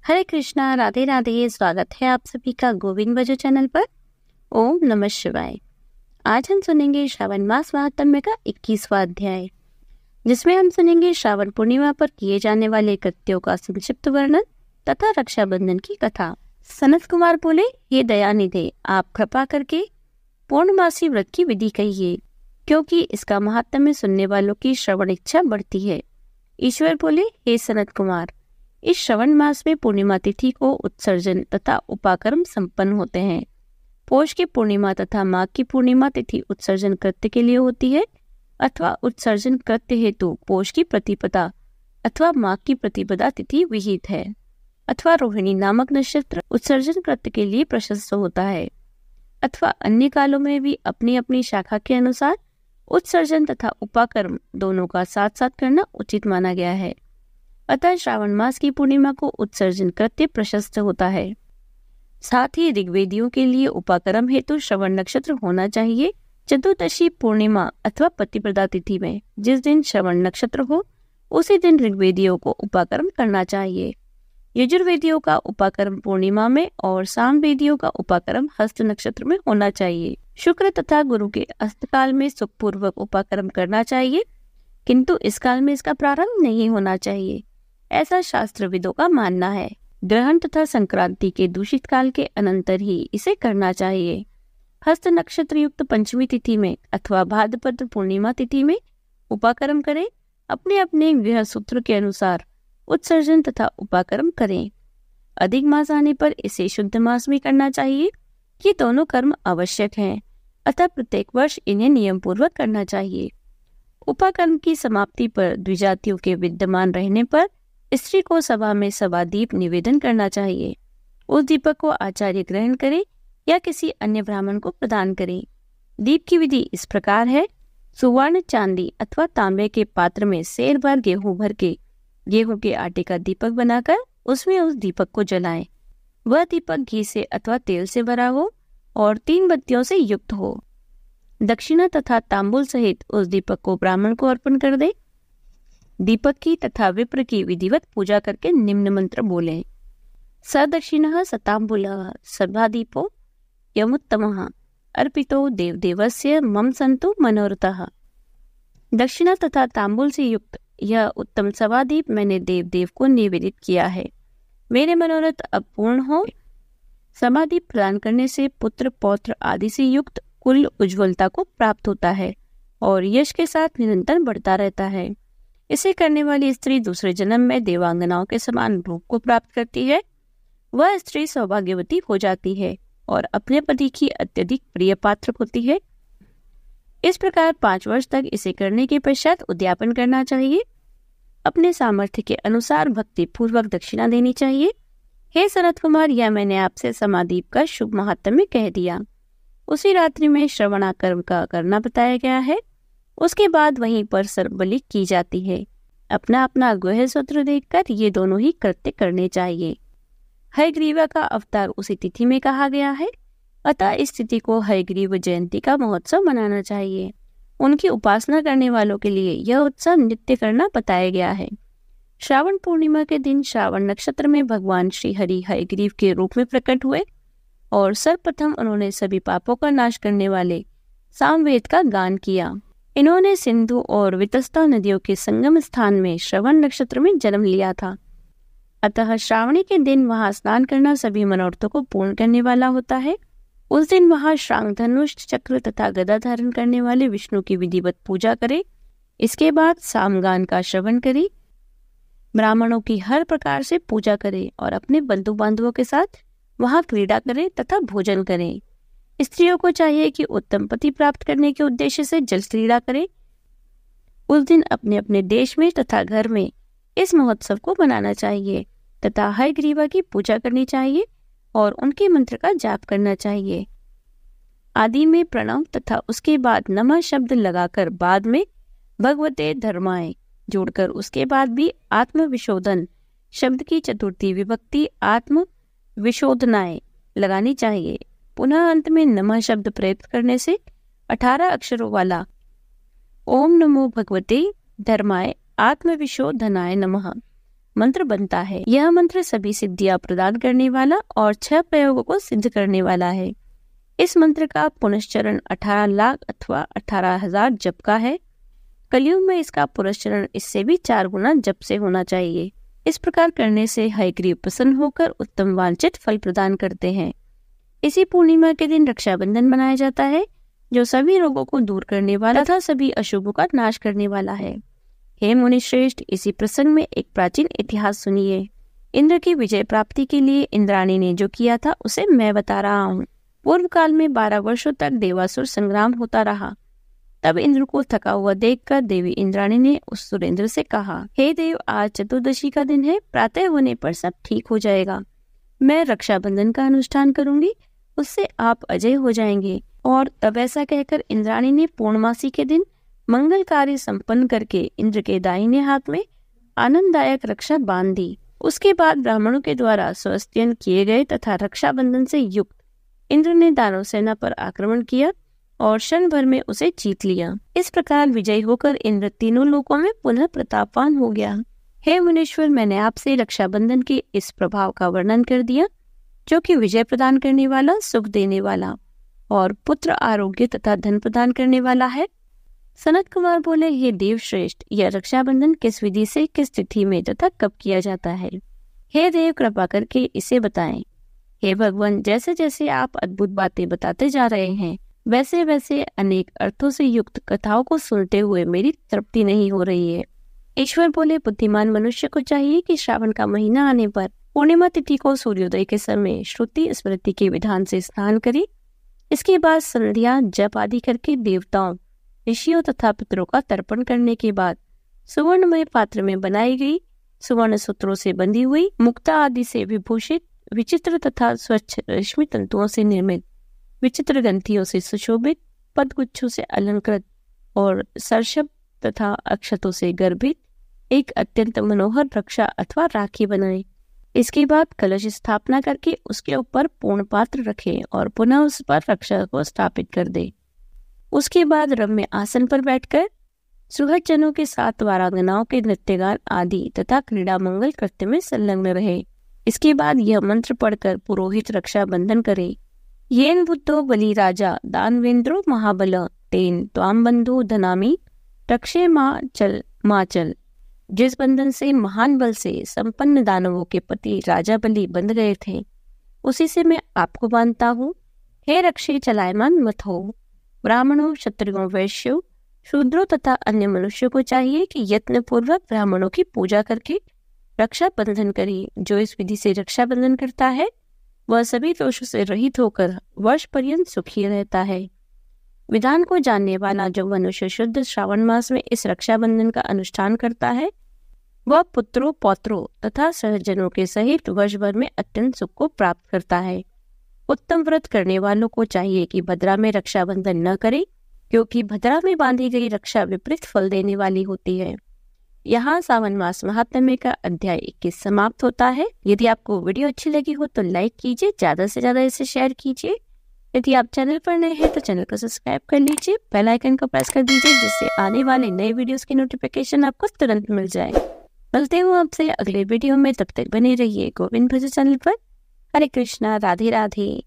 हरे कृष्णा, राधे राधे। स्वागत है आप सभी का गोविंद भजो चैनल पर। ओम नमः शिवाय। आज हम सुनेंगे श्रावण मास महात्म्य का 21वां अध्याय, जिसमें हम सुनेंगे श्रावण पूर्णिमा पर किए जाने वाले कृत्यों का संक्षिप्त वर्णन तथा रक्षाबंधन की कथा। सनत कुमार बोले, हे दयानिधे, आप कृपा करके पूर्णमासी व्रत की विधि कहिए, क्योंकि इसका महात्म्य सुनने वालों की श्रवण इच्छा बढ़ती है। ईश्वर बोले, हे सनत कुमार, इस श्रवण मास में पूर्णिमा तिथि को उत्सर्जन तथा उपाकर्म संपन्न होते हैं। पौष की पूर्णिमा तथा माघ की पूर्णिमा तिथि उत्सर्जन कृत्य के लिए होती है, अथवा उत्सर्जन कृत्य हेतु पौष की प्रतिपदा अथवा माघ की प्रतिपदा तिथि विहित है, अथवा रोहिणी नामक नक्षत्र उत्सर्जन कृत्य के लिए प्रशस्त होता है, अथवा अन्य कालों में भी अपनी अपनी शाखा के अनुसार उत्सर्जन तथा उपाकर्म दोनों का साथ साथ करना उचित माना गया है। अतः श्रावण मास की पूर्णिमा को उत्सर्जन कृत्य प्रशस्त होता है। साथ ही ऋग्वेदियों के लिए उपाकर्म हेतु श्रवण नक्षत्र होना चाहिए। चतुर्दशी पूर्णिमा अथवा प्रतिपदा तिथि में जिस दिन श्रवण नक्षत्र हो, उसी दिन ऋग्वेदियों को उपाकर्म करना चाहिए। यजुर्वेदियों का उपाकर्म पूर्णिमा में और सामवेदियों का उपाकर्म हस्त नक्षत्र में होना चाहिए। शुक्र तथा गुरु के अस्तकाल में सुखपूर्वक उपाकर्म करना चाहिए, किंतु इस काल में इसका प्रारंभ नहीं होना चाहिए, ऐसा शास्त्रविदों का मानना है। ग्रहण तथा संक्रांति के दूषित काल के अनंतर ही इसे करना चाहिए। हस्त नक्षत्र युक्त पंचमी तिथि में अथवा भाद्रपद पूर्णिमा तिथि में उपाकर्म करें। अपने अपने गृह सूत्र के अनुसार उत्सर्जन तथा उपाकर्म करें। अधिक मास आने पर इसे शुद्ध मास में करना चाहिए। ये दोनों कर्म आवश्यक हैं, अतः प्रत्येक वर्ष इन्हें नियम पूर्वक करना चाहिए। उपाकर्म की समाप्ति पर द्विजातियों के विद्यमान रहने पर स्त्री को सभा में सवा दीप निवेदन करना चाहिए। उस दीपक को आचार्य ग्रहण करे या किसी अन्य ब्राह्मण को प्रदान करे। दीप की विधि इस प्रकार है। सुवर्ण, चांदी अथवा तांबे के पात्र में सेर भर गेहूं के आटे का दीपक बनाकर उसमें उस दीपक को जलाएं। वह दीपक घी से अथवा तेल से भरा हो और 3 बत्तियों से युक्त हो। दक्षिणा तथा तांबूल सहित उस दीपक को ब्राह्मण को अर्पण कर दे। दीपक की तथा विप्र की विधिवत पूजा करके निम्न मंत्र बोलें। सदक्षिणः सतांबूलः सर्वादीपो यमुत्तमः अर्पितो देवदेवस्य मम संतु मनोरथः। दक्षिणा तथा तांबूल से युक्त यह उत्तम सवादीप मैंने देव को निवेदित किया है। मेरे मनोरथ अब पूर्ण हो। समादीप प्रदान करने से पुत्र पौत्र आदि से युक्त कुल उज्ज्वलता को प्राप्त होता है और यश के साथ निरंतर बढ़ता रहता है। इसे करने वाली स्त्री दूसरे जन्म में देवांगनाओं के समान रूप को प्राप्त करती है। वह स्त्री सौभाग्यवती हो जाती है और अपने पति की अत्यधिक प्रिय पात्र होती है। इस प्रकार 5 वर्ष तक इसे करने के पश्चात उद्यापन करना चाहिए। अपने सामर्थ्य के अनुसार भक्ति पूर्वक दक्षिणा देनी चाहिए। हे सनत कुमार, यह मैंने आपसे समादीप का शुभ महात्म्य कह दिया। उसी रात्रि में श्रवणाकर्म का करना बताया गया है। उसके बाद वहीं पर सर्प बलि की जाती है। अपना अपना गुह सूत्र देखकर ये दोनों ही कृत्य करने चाहिए। हयग्रीवा का अवतार उसी तिथि में कहा गया है, अतः इस तिथि को हयग्रीव जयंती का महोत्सव मनाना चाहिए। उनकी उपासना करने वालों के लिए यह उत्सव नित्य करना बताया गया है। श्रावण पूर्णिमा के दिन श्रावण नक्षत्र में भगवान श्री हरि हयग्रीव के रूप में प्रकट हुए और सर्वप्रथम उन्होंने सभी पापों का नाश करने वाले सामवेद का गान किया। इन्होंने सिंधु और वितस्ता नदियों के संगम स्थान में श्रवण नक्षत्र में जन्म लिया था। अतः श्रावणी के दिन वहां स्नान करना सभी मनोरथों को पूर्ण करने वाला होता है। उस दिन वहां शांग धनुष चक्र तथा गदा धारण करने वाले विष्णु की विधिवत पूजा करे। इसके बाद सामगान का श्रवण करे, ब्राह्मणों की हर प्रकार से पूजा करे और अपने बंधु बांधवों के साथ वहां क्रीड़ा करे तथा भोजन करे। स्त्रियों को चाहिए कि उत्तम पति प्राप्त करने के उद्देश्य से जल क्रीड़ा करे। उस दिन अपने अपने देश में तथा घर में इस महोत्सव को मनाना चाहिए तथा हयग्रीवा की पूजा करनी चाहिए और उनके मंत्र का जाप करना चाहिए। आदि में प्रणव तथा उसके बाद नमः शब्द लगाकर बाद में भगवते धर्माय जोड़कर उसके बाद भी आत्मविशोधन शब्द की चतुर्थी विभक्ति आत्म विशोधनाय लगानी चाहिए। पुनः अंत में नमः शब्द प्रयुक्त करने से 18 अक्षरों वाला ओम नमो भगवते धर्माय आत्मविशोधनाय नमः मंत्र बनता है। यह मंत्र सभी सिद्धियां प्रदान करने वाला और 6 प्रयोगों को सिद्ध करने वाला है। इस मंत्र का पुनश्चरण 18 लाख अथवा 18,000 जप का है। कलयुग में इसका पुनश्चरण इससे भी 4 गुना जप से होना चाहिए। इस प्रकार करने से हयग्रीव प्रसन्न होकर उत्तम वांछित फल प्रदान करते हैं। इसी पूर्णिमा के दिन रक्षाबंधन मनाया जाता है, जो सभी रोगों को दूर करने वाला तथा सभी अशुभों का नाश करने वाला है। हे मुनि श्रेष्ठ, इसी प्रसंग में एक प्राचीन इतिहास सुनिए। इंद्र की विजय प्राप्ति के लिए इंद्राणी ने जो किया था उसे मैं बता रहा हूँ। पूर्व काल में 12 वर्षों तक देवासुर संग्राम होता रहा। तब इंद्र को थका हुआ देखकर देवी इंद्राणी ने उस सुरेंद्र से कहा, हे देव, आज चतुर्दशी का दिन है, प्रातः होने पर सब ठीक हो जाएगा। मैं रक्षाबंधन का अनुष्ठान करूंगी, उससे आप अजय हो जाएंगे। और तब ऐसा कहकर इंद्राणी ने पूर्णमासी के दिन मंगल कार्य संपन्न करके इंद्र के दाहिने हाथ में आनंददायक रक्षा बांध दी। उसके बाद ब्राह्मणों के द्वारा स्वस्त्यन किए गए तथा रक्षाबंधन से युक्त इंद्र ने दानव सेना पर आक्रमण किया और क्षण भर में उसे जीत लिया। इस प्रकार विजयी होकर इंद्र तीनों लोकों में पुनः प्रतापवान हो गया। हे मुनीश्वर, मैंने आपसे रक्षाबंधन के इस प्रभाव का वर्णन कर दिया, जो कि विजय प्रदान करने वाला, सुख देने वाला और पुत्र, आरोग्य तथा धन प्रदान करने वाला है। सनत कुमार बोले, हे देव श्रेष्ठ, यह रक्षाबंधन किस विधि से, किस तिथि में तथा कब किया जाता है? हे देव, कृपा करके इसे बताएं। हे भगवान, जैसे जैसे आप अद्भुत बातें बताते जा रहे हैं, वैसे वैसे अनेक अर्थों से युक्त कथाओं को सुनते हुए मेरी तृप्ति नहीं हो रही है। ईश्वर बोले, बुद्धिमान मनुष्य को चाहिए कि श्रावण का महीना आने पर पूर्णिमा तिथि को सूर्योदय के समय श्रुति स्मृति के विधान से स्नान करे। इसके बाद संध्या जप आदि करके देवताओं, ऋषियों तथा पितरों का तर्पण करने के बाद सुवर्णमय पात्र में बनाई गई, सुवर्ण सूत्रों से बंधी हुई, मुक्ता आदि से विभूषित, विचित्र तथा स्वच्छ रेशमी तंतुओं से निर्मित, विचित्र ग्रंथियों से सुशोभित, पदगुच्छों से अलंकृत और सर्षप तथा अक्षतों से गर्भित एक अत्यंत मनोहर रक्षा अथवा राखी बनाए। इसके बाद कलश स्थापना करके उसके ऊपर पूर्ण पात्र रखे और पुनः उस पर रक्षा को स्थापित कर दे। उसके बाद रम्य आसन पर बैठकर सुहृदजनों के साथ वारांगनाओं के नृत्यगान आदि तथा क्रीड़ा मंगल कृत्य में संलग्न रहे। इसके बाद यह मंत्र पढ़कर पुरोहित रक्षा बंधन करे। येन बुद्धो बलि राजा दानवेंद्रो महाबल तेन त्वाम बंधु धनामी रक्षे माँ चल। जिस बंधन से महान बल से संपन्न दानवों के पति राजा बलि बंध गए थे, उसी से मैं आपको बांधता हूँ। हे रक्षे, चलायमान मत हो। ब्राह्मणों, क्षत्रियों, वैश्यों, शूद्रों तथा अन्य मनुष्यों को चाहिए कि यत्न पूर्वक ब्राह्मणों की पूजा करके रक्षा बंधन करे। जो इस विधि से रक्षा बंधन करता है, वह सभी दोषों से रहित होकर वर्ष पर्यंत सुखी रहता है। विधान को जानने वाला जो मनुष्य शुद्ध श्रावण मास में इस रक्षाबंधन का अनुष्ठान करता है, वह पुत्रों, पौत्रों तथा सहजनों के सहित वर्ष भर में अत्यंत सुख को प्राप्त करता है। उत्तम व्रत करने वालों को चाहिए कि भद्रा में रक्षाबंधन न करें, क्योंकि भद्रा में बांधी गई रक्षा विपरीत फल देने वाली होती है। यहाँ सावन मास महात्म्य का अध्याय 21 समाप्त होता है। यदि आपको वीडियो अच्छी लगी हो तो लाइक कीजिए, ज्यादा से ज्यादा इसे शेयर कीजिए। यदि आप चैनल पर नए हैं तो चैनल को सब्सक्राइब कर लीजिए, बेल आइकन को प्रेस कर दीजिए, जिससे आने वाले नए वीडियोस की नोटिफिकेशन आपको तुरंत मिल जाए। मिलते हूँ आपसे अगले वीडियो में, तब तक बने रहिए गोविंद भजन चैनल पर। हरे कृष्णा, राधे राधे।